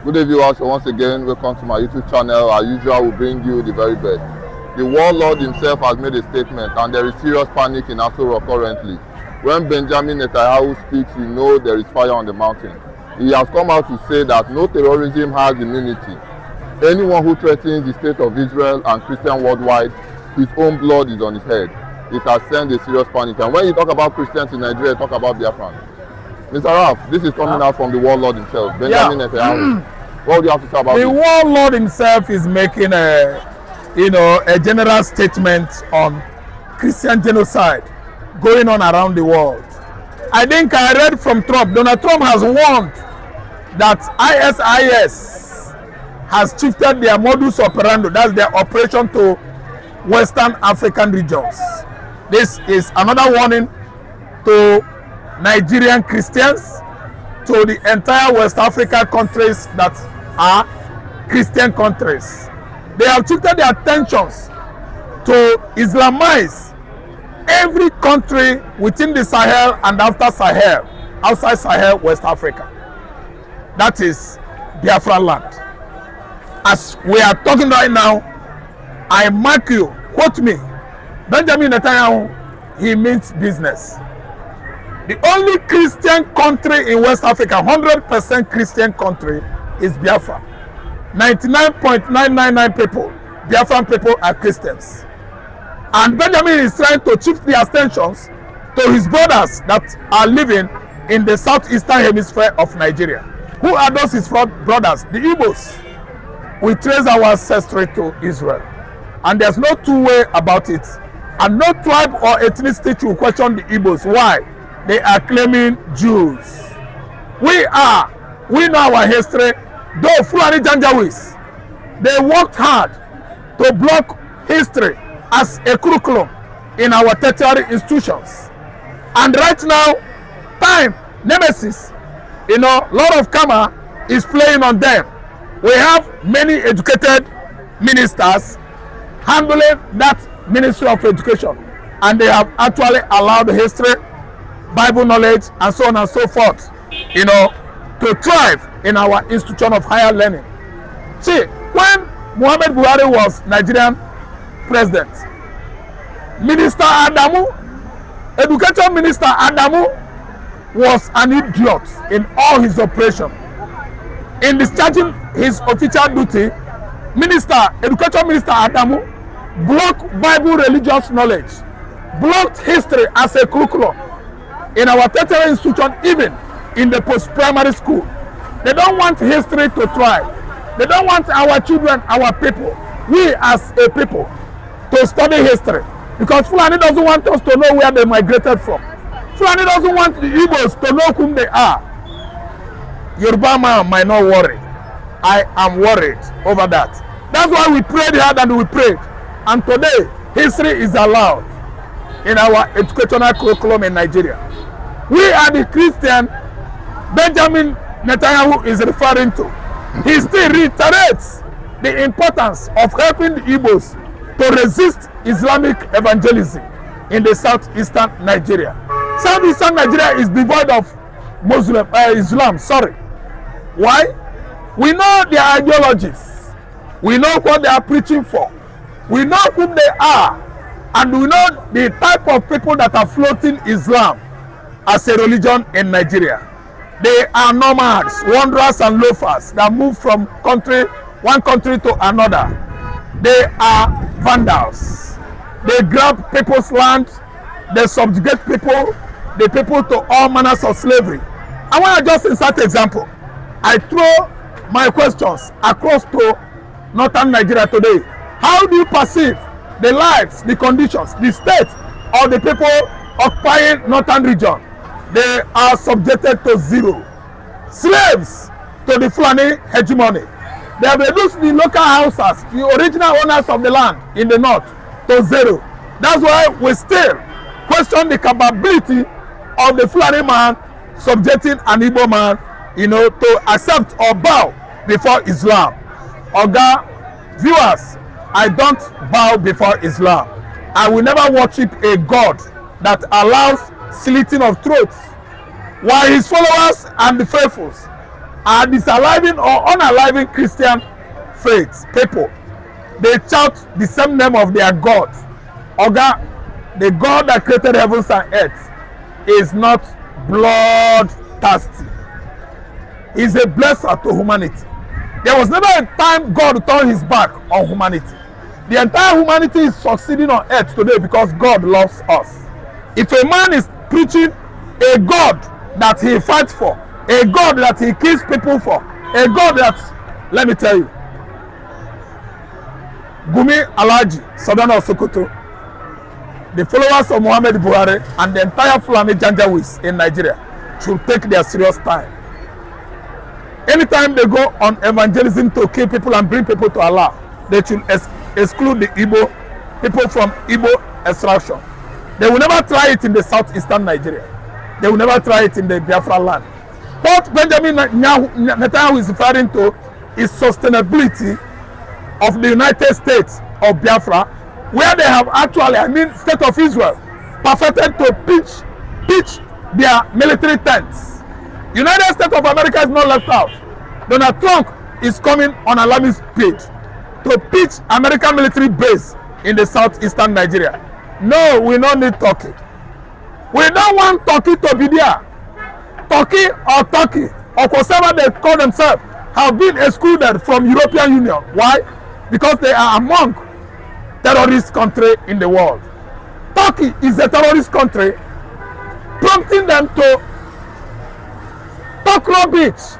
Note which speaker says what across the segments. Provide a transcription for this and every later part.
Speaker 1: Good day, viewers. So once again, welcome to my YouTube channel. As usual, we bring you the very best. The warlord himself has made a statement, and there is serious panic in Aso Rock currently. When Benjamin Netanyahu speaks, you know there is fire on the mountain. He has come out to say that no terrorism has immunity. Anyone who threatens the state of Israel and Christians worldwide, his own blood is on his head. It has sent a serious panic. And when you talk about Christians in Nigeria, talk about Biafran. Mr. Ralph, this is coming out from the warlord himself, Benjamin Netanyahu. What would you have to say about this?
Speaker 2: The warlord himself is making a general statement on Christian genocide going on around the world. I think I read from Trump. Donald Trump has warned that ISIS has shifted their modus operandi, that's their operation, to Western African regions. This is another warning to Nigerian Christians, to the entire West Africa countries that are Christian countries. They have shifted their attentions to Islamize every country within the Sahel and after Sahel, outside Sahel, West Africa. That is Biafra land. As we are talking right now, I mark you, quote me, Benjamin Netanyahu, he means business. The only Christian country in West Africa, 100% Christian country, is Biafra. 99.999 people, Biafran people, are Christians. And Benjamin is trying to shift the attentions to his brothers that are living in the southeastern hemisphere of Nigeria. Who are those his brothers? The Igbos. We trace our ancestry to Israel. And there's no two-way about it. And no tribe or ethnicity will question the Igbos. Why? They are claiming Jews. We know our history. Though Fulani Janjawis, they worked hard to block history as a curriculum in our tertiary institutions. And right now, time, nemesis, lot of karma is playing on them. We have many educated ministers handling that Ministry of Education, and they have actually allowed history, Bible knowledge, and so on and so forth, to thrive in our institution of higher learning. See, when Muhammad Buhari was Nigerian president, Minister Adamu, Education Minister Adamu, was an idiot in all his operation. In discharging his official duty, Education Minister Adamu blocked Bible religious knowledge, blocked history as a curriculum in our tertiary institution, even in the post-primary school. They don't want history to thrive. They don't want our children, our people, we as a people, to study history. Because Fulani doesn't want us to know where they migrated from. Fulani doesn't want the Igbos to know whom they are. Yoruba man might not worry. I am worried over that. That's why we prayed hard and we prayed. And today, history is allowed in our educational curriculum in Nigeria. We are the Christian Benjamin Netanyahu is referring to. He still reiterates the importance of helping the Igbos to resist Islamic evangelism in the southeastern Nigeria. Southeastern Nigeria is devoid of Islam. Why? We know their ideologies. We know what they are preaching for. We know whom they are. And we know the type of people that are floating Islam as a religion in Nigeria. They are nomads, wanderers and loafers that move from one country to another. They are vandals. They grab people's land. They subjugate people, the people, to all manners of slavery. I want to just insert an example. I throw my questions across to northern Nigeria today. How do you perceive the lives, the conditions, the state of the people occupying northern region? They are subjected to zero. Slaves to the Fulani hegemony. They have reduced the local houses, the original owners of the land in the north, to zero. That's why we still question the capability of the Fulani man subjecting an Igbo man, to accept or bow before Islam. Oga, viewers, I don't bow before Islam. I will never worship a God that allows slitting of throats, while his followers and the faithfuls are disaliving or unaliving Christian faith people. They shout the same name of their God. Oga, the God that created heavens and earth is not bloodthirsty. He's a blesser to humanity. There was never a time God turned his back on humanity. The entire humanity is succeeding on earth today because God loves us. If a man is preaching a God that he fights for, a God that he kills people for, a God that, let me tell you, Gumi Alaji, Southern of Sokoto, the followers of Muhammad Buhari and the entire Fulani Janjaweeds in Nigeria should take their serious time. Anytime they go on evangelism to kill people and bring people to Allah, they should exclude the Igbo people from Igbo extraction. They will never try it in the southeastern Nigeria. They will never try it in the Biafra land. What Benjamin Netanyahu is referring to is sustainability of the United States of Biafra, where they have actually, State of Israel, perfected to pitch their military tents. United States of America is not left out. Donald Trump is coming on alarmist speed to pitch American military base in the southeastern Nigeria. No, we don't need Turkey. We don't want Turkey to be there. Turkey or whatever they call themselves, have been excluded from European Union. Why? Because they are among terrorist countries in the world. Turkey is a terrorist country, prompting them to talk rubbish.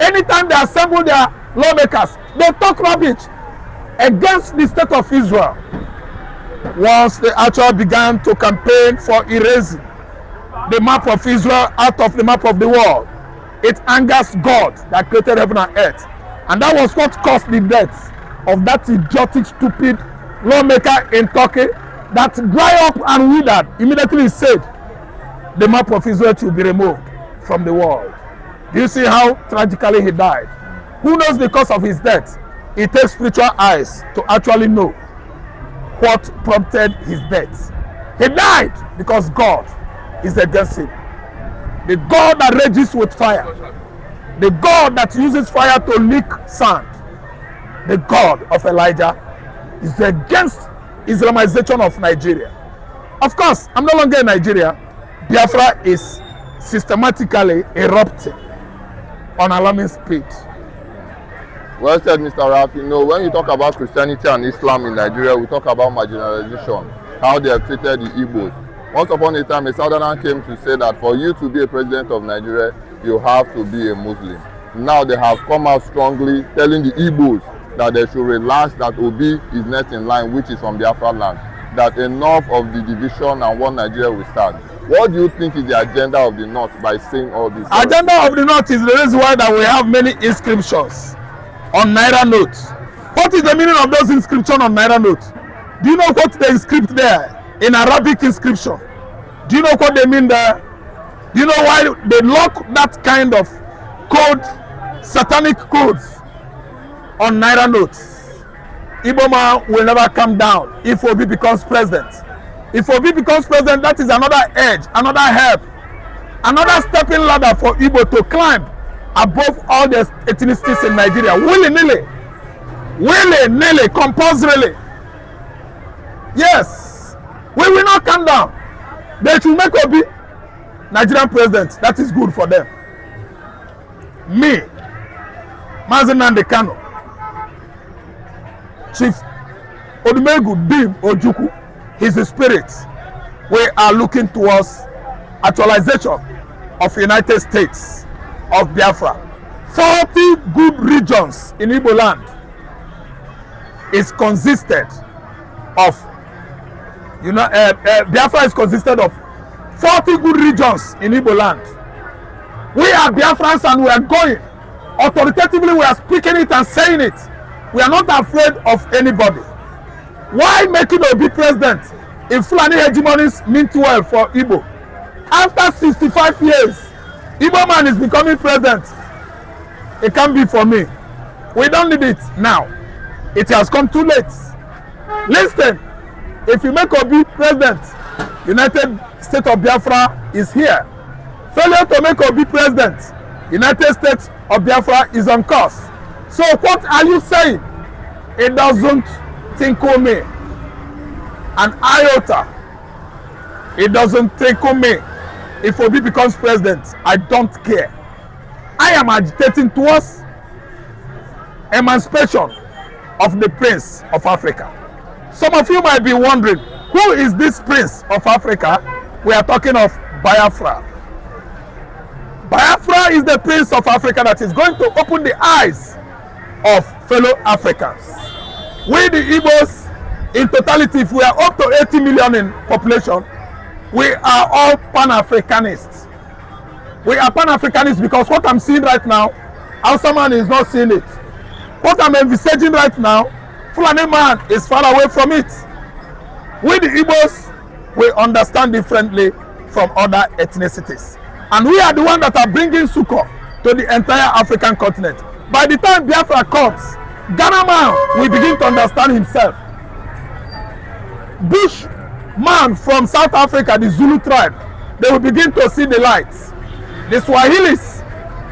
Speaker 2: Anytime they assemble their lawmakers, they talk rubbish against the state of Israel. Once they actually began to campaign for erasing the map of Israel out of the map of the world, it angers God that created heaven and earth. And that was what caused the death of that idiotic, stupid lawmaker in Turkey that dry up and withered. Immediately said the map of Israel should be removed from the world. Do you see how tragically he died? Who knows the cause of his death? It takes spiritual eyes to actually know what prompted his death. He died because God is against him. The God that rages with fire, the God that uses fire to lick sand, the God of Elijah is against Islamization of Nigeria. Of course, I'm no longer in Nigeria. Biafra is systematically erupting on alarming speed.
Speaker 1: Well said, Mr. Raf. You know, when you talk about Christianity and Islam in Nigeria, we talk about marginalization, how they have treated the Igbos. Once upon a time, a Southerner came to say that for you to be a president of Nigeria, you have to be a Muslim. Now they have come out strongly telling the Igbos that they should relax, that Obi is next in line, which is from Biafra land, that enough of the division and one Nigeria will start. What do you think is the agenda of the North by saying all this?
Speaker 2: Agenda of the North is the reason why that we have many inscriptions on Naira notes. What is the meaning of those inscriptions on Naira notes? Do you know what they inscript there in Arabic inscription? Do you know what they mean there? Do you know why they lock that kind of code, satanic codes on Naira notes? Igbo man will never come down if Obi becomes president. If Obi becomes president, that is another edge, another help, another stepping ladder for Igbo to climb above all the ethnicities in Nigeria, willy-nilly, compulsorily. Yes, we will not come down. They should make Obi Nigerian president. That is good for them. Me, Mazi Nnamdi Kanu, Chief Odumegu Dim Ojukwu, his spirit, we are looking towards actualization of United States of Biafra. 40 good regions in Igbo land is consisted of, Biafra is consisted of 40 good regions in Igbo land. We are Biafrans and we are going. Authoritatively we are speaking it and saying it. We are not afraid of anybody. Why making Obi president if Fulani hegemonies mean well for Igbo? After 65 years, Igbo man is becoming president. It can't be for me. We don't need it now. It has come too late. Listen, if you make Obi president, United States of Biafra is here. Failure to make Obi president, United States of Biafra is on course. So what are you saying? It doesn't tinkle me an iota. It doesn't tinkle me. If Obi becomes president, I don't care. I am agitating towards emancipation of the Prince of Africa. Some of you might be wondering, who is this Prince of Africa? We are talking of Biafra. Biafra is the Prince of Africa that is going to open the eyes of fellow Africans. We the Igbos, in totality, if we are up to 80 million in population, we are all Pan-Africanists. We are Pan-Africanists because what I'm seeing right now, Hausa man is not seeing it. What I'm envisaging right now, Fulani man is far away from it. We the Igbos, we understand differently from other ethnicities. And we are the ones that are bringing succor to the entire African continent. By the time Biafra comes, Ghana man will begin to understand himself. Bush man from South Africa, the Zulu tribe, they will begin to see the lights. The Swahilis,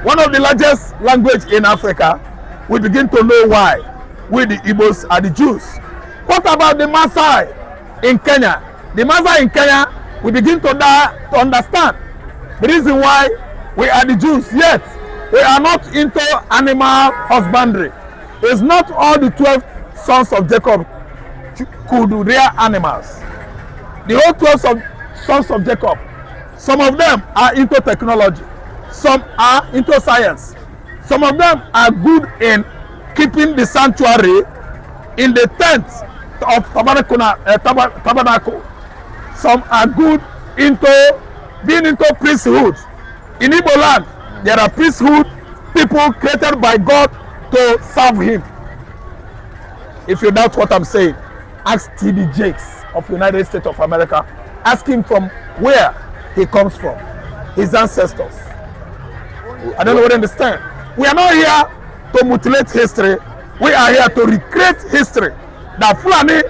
Speaker 2: one of the largest language in Africa, will begin to know why we the Igbos are the Jews. What about the Maasai in Kenya? The Maasai in Kenya will begin to understand the reason why we are the Jews. Yet we are not into animal husbandry. It's not all the 12 sons of Jacob could rear animals. The whole 12 sons of Jacob, some of them are into technology, some are into science, some of them are good in keeping the sanctuary in the tent of tabernacle. Some are good into being into priesthood. In Igbo land, there are priesthood people created by God to serve him. If you doubt what I'm saying, ask T.D. Jakes of United States of America. Ask him from where he comes from, his ancestors. I don't know what you understand. We are not here to mutilate history. We are here to recreate history that Fulani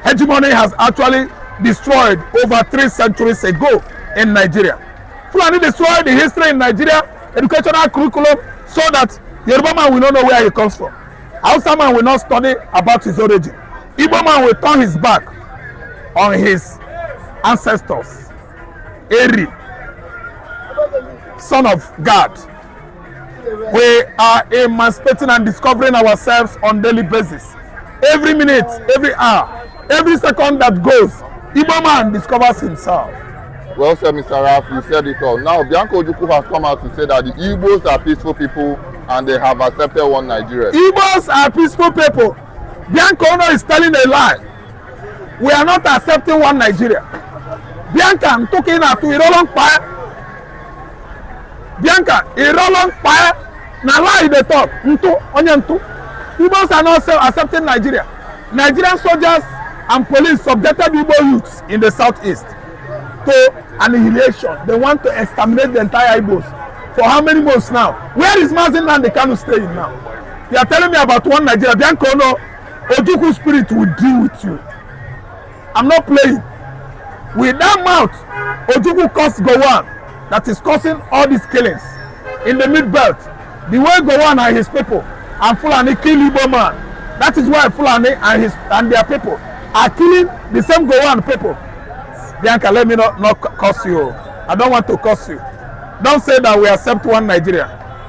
Speaker 2: hegemony has actually destroyed over 3 centuries ago in Nigeria. Fulani destroyed the history in Nigeria, educational curriculum, so that Yoruba man will not know where he comes from. Hausa man will not study about his origin. Igbo man will turn his back on his ancestors. Eri, son of God. We are emancipating and discovering ourselves on daily basis. Every minute, every hour, every second that goes, Igbo man discovers himself.
Speaker 1: Well said, Mr. Raf, you said it all. Now, Bianca Ojukwu has come out to say that the Igbos are peaceful people and they have accepted one Nigeria.
Speaker 2: Igbos are peaceful people. Bianca Ono is telling a lie. We are not accepting one Nigeria. Bianca, I'm talking to Irolong Paya. Bianca, Irolong Paya. Na lie they talk. Igbos are not accepting Nigeria. Nigerian soldiers and police subjected Igbo youths in the southeast to annihilation. They want to exterminate the entire Igbos. For how many months now? Where is Mazin Nnamdi Kanu staying now? You are telling me about one Nigeria. Bianca Ono, Ojukwu spirit will deal with you. I'm not playing. With that mouth, Ojukwu caused Gowon that is causing all these killings in the mid-belt. The way Gowon and his people and Fulani kill Igbo man, that is why Fulani and their people are killing the same Gowon people. Bianca, let me not curse you. I don't want to curse you. Don't say that we accept one Nigeria.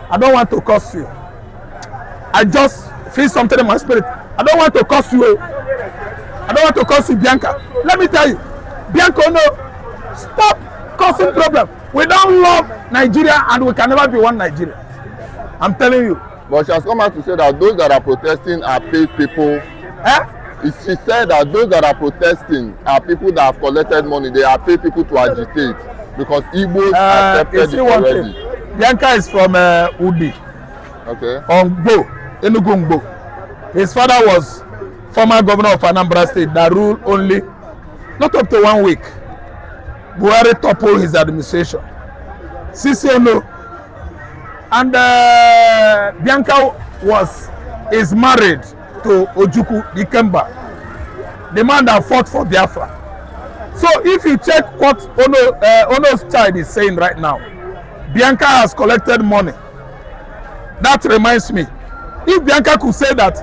Speaker 2: I don't want to curse you. I just feel something in my spirit. I don't want to curse you. I don't want to curse you, Bianca. Let me tell you, Bianca, no, stop causing problem. We don't love Nigeria and we can never be one Nigeria. I'm telling you.
Speaker 1: But she has come out to say that those that are protesting are paid people. She said that those that are protesting are people that have collected money. They are paid people to agitate because Igbos accepted it already.
Speaker 2: Bianca is from Udi.
Speaker 1: Okay.
Speaker 2: Ongbo, Enugu Ngbo. His father was former governor of Anambra State that ruled only not up to 1 week. Buhari toppled his administration. Sisi Ono. And Bianca is married to Ojukwu Ikemba, the man that fought for Biafra. So if you check what Ono's child is saying right now, Bianca has collected money That reminds me, if Bianca could say that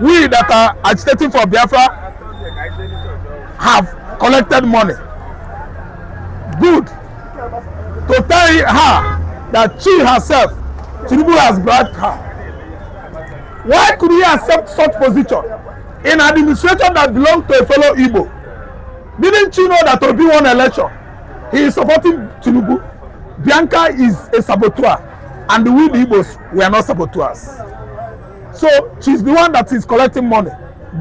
Speaker 2: we that are agitating for Biafra have collected money, good, to tell her that she herself, Tinubu has bribed her. Why could he accept such position in an administration that belonged to a fellow Igbo? Didn't you know that Obi won election? He is supporting Tinubu. Bianca is a saboteur, and we the Igbos, we are not saboteurs. So she's the one that is collecting money.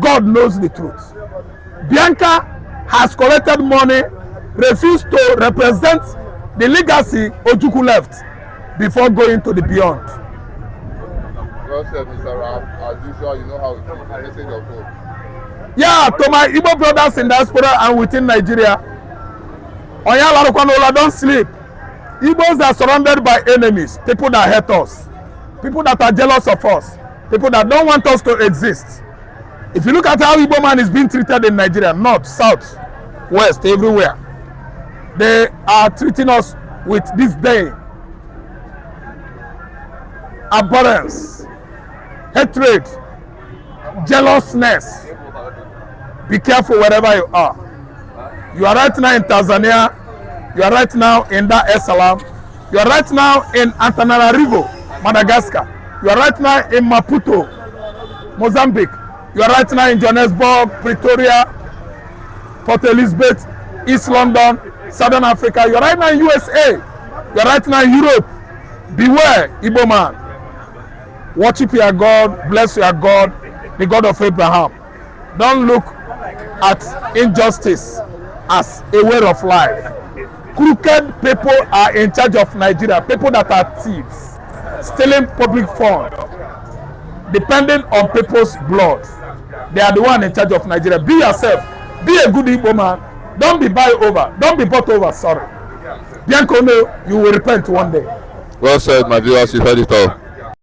Speaker 2: God knows the truth. Bianca has collected money, refused to represent the legacy Ojukwu left before going to the beyond.
Speaker 1: Well said, Mr. Ram. As usual, you know how it is. A message of hope.
Speaker 2: Yeah, to my Igbo brothers in diaspora and within Nigeria, Oya Larukwanola, don't sleep. Igbos are surrounded by enemies, people that hate us, people that are jealous of us, people that don't want us to exist. If you look at how Igbo man is being treated in Nigeria, north, south, west, everywhere, they are treating us with disdain, abhorrence, hatred, jealousness. Be careful wherever you are. You are right now in Tanzania. You are right now in Dar es Salaam. You are right now in Antananarivo, Madagascar. You are right now in Maputo, Mozambique. You are right now in Johannesburg, Pretoria, Port Elizabeth, East London, Southern Africa. You are right now in USA. You are right now in Europe. Beware, Igbo man. Worship your God, bless your God, the God of Abraham. Don't look at injustice as a way of life. Crooked people are in charge of Nigeria, people that are thieves, stealing public funds, depending on people's blood. They are the one in charge of Nigeria. Be yourself. Be a good Igbo man. Don't be bought over. Don't be bought over, sorry. Bianco, you will repent one day.
Speaker 1: Well said, my viewers. You heard it all.